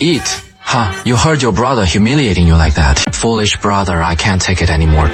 Eat. Huh, you heard your brother humiliating you like that. Foolish brother, I can't take it anymore.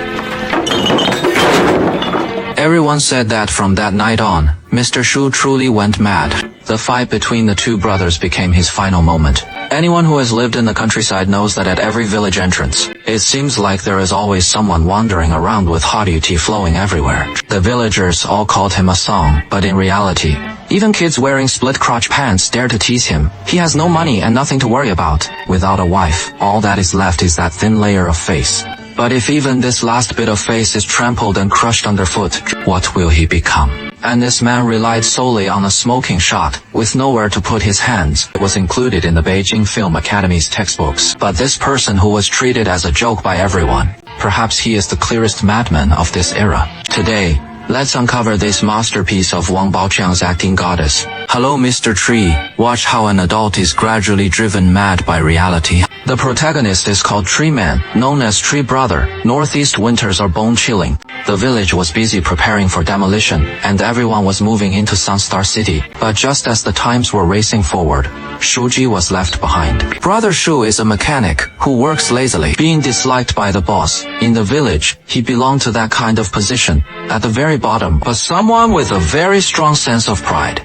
Everyone said that from that night on, Mr. Shu truly went mad. The fight between the two brothers became his final moment. Anyone who has lived in the countryside knows that at every village entrance, it seems like there is always someone wandering around with hot tea flowing everywhere. The villagers all called him a song, but in reality, even kids wearing split-crotch pants dare to tease him. He has no money and nothing to worry about. Without a wife, all that is left is that thin layer of face. But if even this last bit of face is trampled and crushed underfoot, what will he become? And this man relied solely on a smoking shot, with nowhere to put his hands. It was included in the Beijing Film Academy's textbooks. But this person who was treated as a joke by everyone, perhaps he is the clearest madman of this era. Today, let's uncover this masterpiece of Wang Baoqiang's acting goddess. Hello Mr. Tree, watch how an adult is gradually driven mad by reality. The protagonist is called Tree Man, known as Tree Brother. Northeast winters are bone-chilling. The village was busy preparing for demolition, and everyone was moving into Sunstar City. But just as the times were racing forward, Shuji was left behind. Brother Shu is a mechanic who works lazily, being disliked by the boss. In the village, he belonged to that kind of position, at the very bottom, but someone with a very strong sense of pride.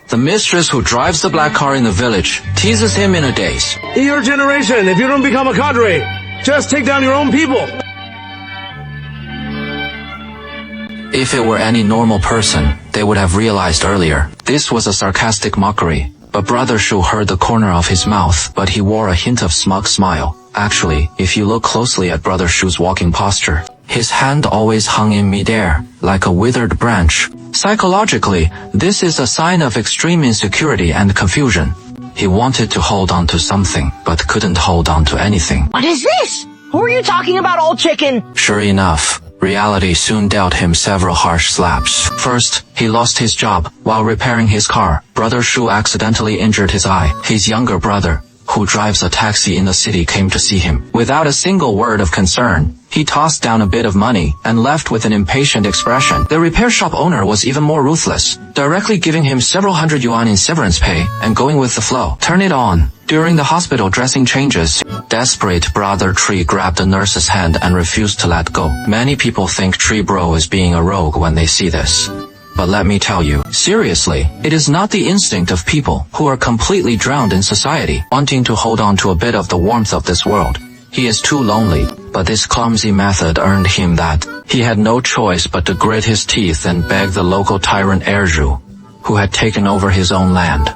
The mistress who drives the black car in the village teases him in a daze. Your generation, if you don't become a cadre, just take down your own people. If it were any normal person, they would have realized earlier. This was a sarcastic mockery, but Brother Shu heard the corner of his mouth, but he wore a hint of smug smile. Actually, if you look closely at Brother Shu's walking posture, his hand always hung in midair, like a withered branch. Psychologically, this is a sign of extreme insecurity and confusion. He wanted to hold on to something, but couldn't hold on to anything. What is this? Who are you talking about, old chicken? Sure enough, reality soon dealt him several harsh slaps. First, he lost his job. While repairing his car, Brother Shu accidentally injured his eye. His younger brother, who drives a taxi in the city, came to see him. Without a single word of concern, he tossed down a bit of money and left with an impatient expression. The repair shop owner was even more ruthless, directly giving him several hundred yuan in severance pay and going with the flow. Turn it on. During the hospital dressing changes, desperate Brother Tree grabbed the nurse's hand and refused to let go. Many people think Tree Bro is being a rogue when they see this. But let me tell you, seriously, it is not the instinct of people who are completely drowned in society, wanting to hold on to a bit of the warmth of this world. He is too lonely, but this clumsy method earned him that. He had no choice but to grit his teeth and beg the local tyrant Erju, who had taken over his own land.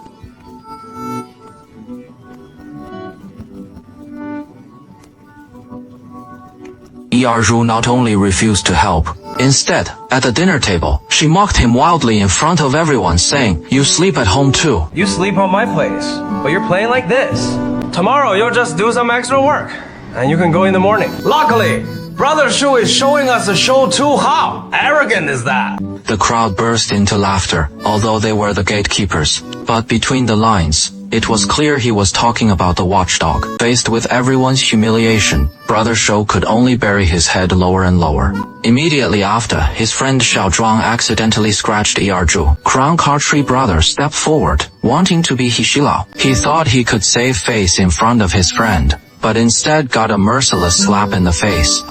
Erju not only refused to help, instead, at the dinner table, she mocked him wildly in front of everyone, saying, "You sleep at home too. You sleep on my place, but you're playing like this. Tomorrow you'll just do some extra work, and you can go in the morning." Luckily, Brother Shu is showing us a show too. How arrogant is that? The crowd burst into laughter, although they were the gatekeepers. But between the lines, it was clear he was talking about the watchdog. Faced with everyone's humiliation, Brother Shu could only bury his head lower and lower. Immediately after, his friend Xiao Zhuang accidentally scratched Erju. Crown Car Tree Brother stepped forward, wanting to be Hishilao. He thought he could save face in front of his friend, but instead got a merciless slap in the face.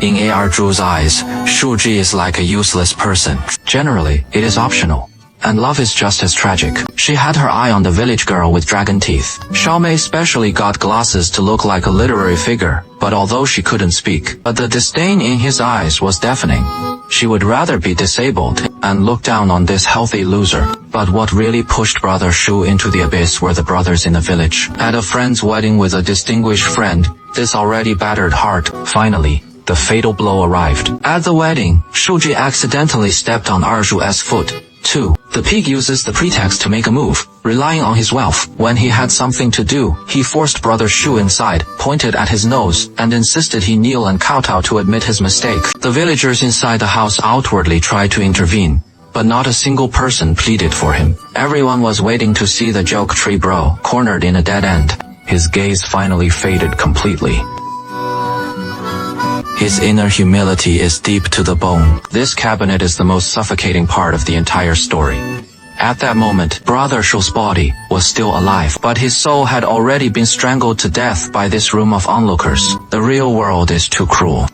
In Erju's eyes, Shuji is like a useless person. Generally, it is optional. And love is just as tragic. She had her eye on the village girl with dragon teeth. Xiaomei specially got glasses to look like a literary figure, but although she couldn't speak, but the disdain in his eyes was deafening. She would rather be disabled and look down on this healthy loser. But what really pushed Brother Shu into the abyss were the brothers in the village. At a friend's wedding with a distinguished friend, this already battered heart, finally, the fatal blow arrived. At the wedding, Shuji accidentally stepped on Erju's foot. 2. The pig uses the pretext to make a move, relying on his wealth. When he had something to do, he forced Brother Shu inside, pointed at his nose, and insisted he kneel and kowtow to admit his mistake. The villagers inside the house outwardly tried to intervene, but not a single person pleaded for him. Everyone was waiting to see the joke Tree Bro, cornered in a dead end. His gaze finally faded completely. His inner humility is deep to the bone. This cabinet is the most suffocating part of the entire story. At that moment, Brother Shu's body was still alive, but his soul had already been strangled to death by this room of onlookers. The real world is too cruel.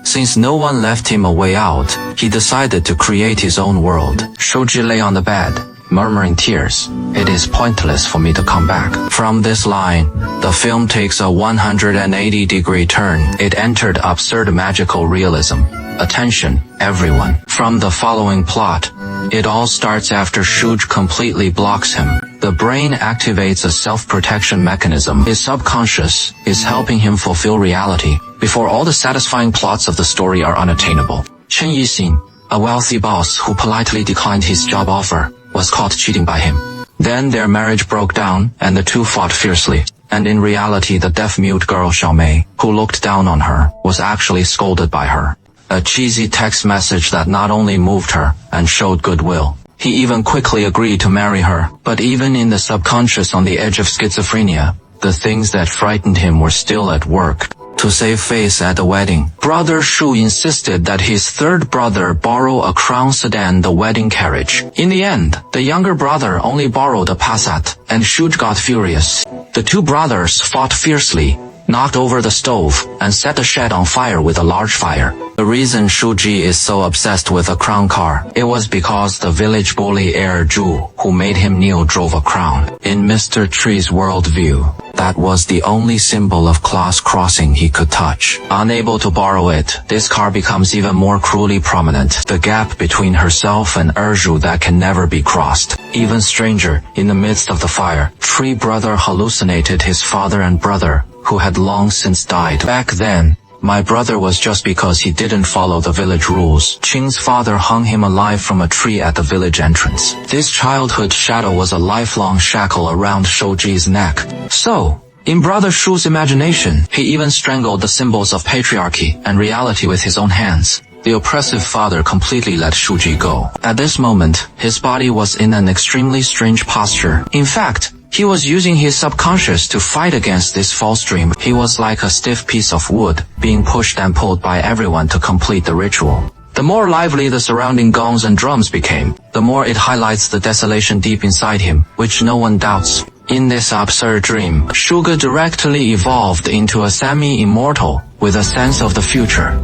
Since no one left him a way out, he decided to create his own world. Shuji lay on the bed, murmuring tears. It is pointless for me to come back. From this line, the film takes a 180-degree turn. It entered absurd magical realism. Attention, everyone. From the following plot, it all starts after Shuj completely blocks him. The brain activates a self-protection mechanism. His subconscious is helping him fulfill reality before all the satisfying plots of the story are unattainable. Chen Yixin, a wealthy boss who politely declined his job offer, was caught cheating by him. Then their marriage broke down and the two fought fiercely. And in reality, the deaf-mute girl Xiaomei, who looked down on her, was actually scolded by her. A cheesy text message that not only moved her and showed goodwill. He even quickly agreed to marry her. But even in the subconscious on the edge of schizophrenia, the things that frightened him were still at work. To save face at the wedding, Brother Shu insisted that his third brother borrow a Crown sedan, the wedding carriage. In the end, the younger brother only borrowed a Passat, and Shuj got furious. The two brothers fought fiercely, knocked over the stove, and set the shed on fire with a large fire. The reason Shuji is so obsessed with a crown car, it was because the village bully heir Zhu, who made him kneel, drove a crown. In Mr. Tree's worldview, that was the only symbol of class crossing he could touch. Unable to borrow it, this car becomes even more cruelly prominent. The gap between herself and Erju that can never be crossed. Even stranger, in the midst of the fire, Tree brother hallucinated his father and brother, who had long since died. Back then, my brother was just because he didn't follow the village rules. Qing's father hung him alive from a tree at the village entrance. This childhood shadow was a lifelong shackle around Shouji's neck. So, in Brother Shu's imagination, he even strangled the symbols of patriarchy and reality with his own hands. The oppressive father completely let Shuji go. At this moment, his body was in an extremely strange posture. In fact, he was using his subconscious to fight against this false dream. He was like a stiff piece of wood, being pushed and pulled by everyone to complete the ritual. The more lively the surrounding gongs and drums became, the more it highlights the desolation deep inside him, which no one doubts. In this absurd dream, Shuge directly evolved into a semi-immortal, with a sense of the future.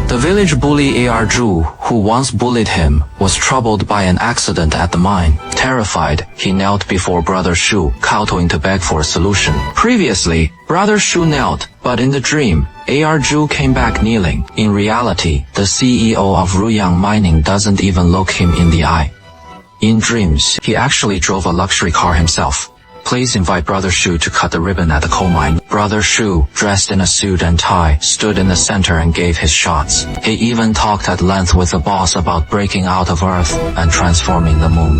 The village bully A.R. Zhu, who once bullied him, was troubled by an accident at the mine. Terrified, he knelt before Brother Shu, kowtowing to beg for a solution. Previously, Brother Shu knelt, but in the dream, A.R. Zhu came back kneeling. In reality, the CEO of Ruyang Mining doesn't even look him in the eye. In dreams, he actually drove a luxury car himself. Please invite Brother Shu to cut the ribbon at the coal mine. Brother Shu, dressed in a suit and tie, stood in the center and gave his shots. He even talked at length with the boss about breaking out of Earth and transforming the moon.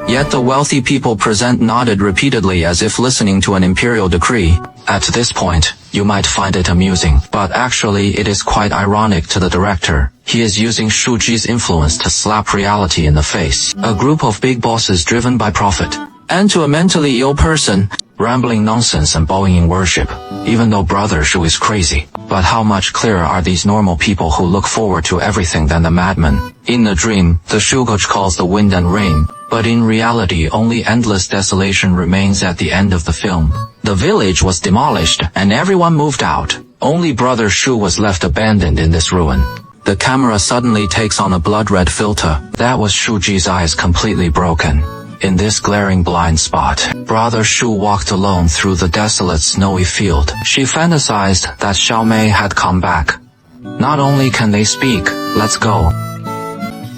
Yet the wealthy people present nodded repeatedly as if listening to an imperial decree. At this point, you might find it amusing, but actually it is quite ironic to the director. He is using Shuji's influence to slap reality in the face. A group of big bosses driven by profit. And to a mentally ill person, rambling nonsense and bowing in worship, even though Brother Shu is crazy. But how much clearer are these normal people who look forward to everything than the madman? In the dream, the Shugoch calls the wind and rain, but in reality only endless desolation remains at the end of the film. The village was demolished and everyone moved out. Only Brother Shu was left abandoned in this ruin. The camera suddenly takes on a blood-red filter. That was Shuji's eyes completely broken. In this glaring blind spot, Brother Shu walked alone through the desolate snowy field. She fantasized that Xiaomei had come back. Not only can they speak, let's go.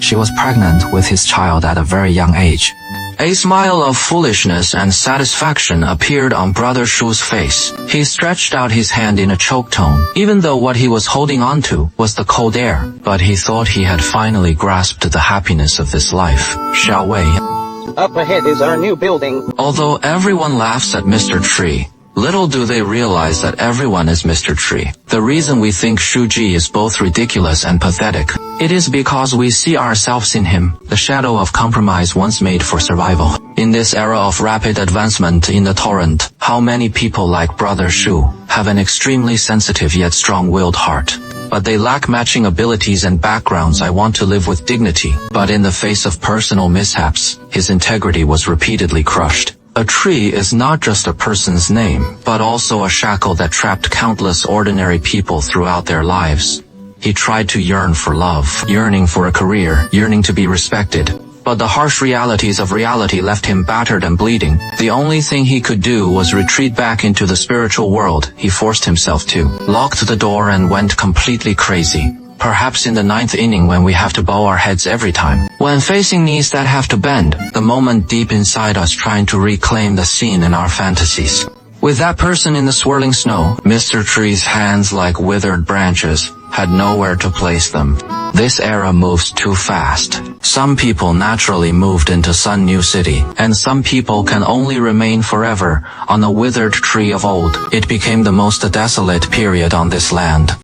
She was pregnant with his child at a very young age. A smile of foolishness and satisfaction appeared on Brother Shu's face. He stretched out his hand in a choke tone, even though what he was holding on to was the cold air. But he thought he had finally grasped the happiness of this life. Xiaowei. Up ahead is our new building. Although everyone laughs at Mr. Tree, Little do they realize that everyone is Mr. Tree. The reason we think Shuji is both ridiculous and pathetic, it is because we see ourselves in him, the shadow of compromise once made for survival. In this era of rapid advancement in the torrent, how many people like Brother Shu have an extremely sensitive yet strong-willed heart? But they lack matching abilities and backgrounds. I want to live with dignity. But in the face of personal mishaps, his integrity was repeatedly crushed. A tree is not just a person's name, but also a shackle that trapped countless ordinary people throughout their lives. He tried to yearn for love, yearning for a career, yearning to be respected. But the harsh realities of reality left him battered and bleeding. The only thing he could do was retreat back into the spiritual world he forced himself to, locked the door and went completely crazy. Perhaps in the 9th inning when we have to bow our heads every time. When facing knees that have to bend, the moment deep inside us trying to reclaim the scene in our fantasies. With that person in the swirling snow, Mr. Tree's hands like withered branches had nowhere to place them. This era moves too fast. Some people naturally moved into Sun New City, and some people can only remain forever on a withered tree of old. It became the most desolate period on this land.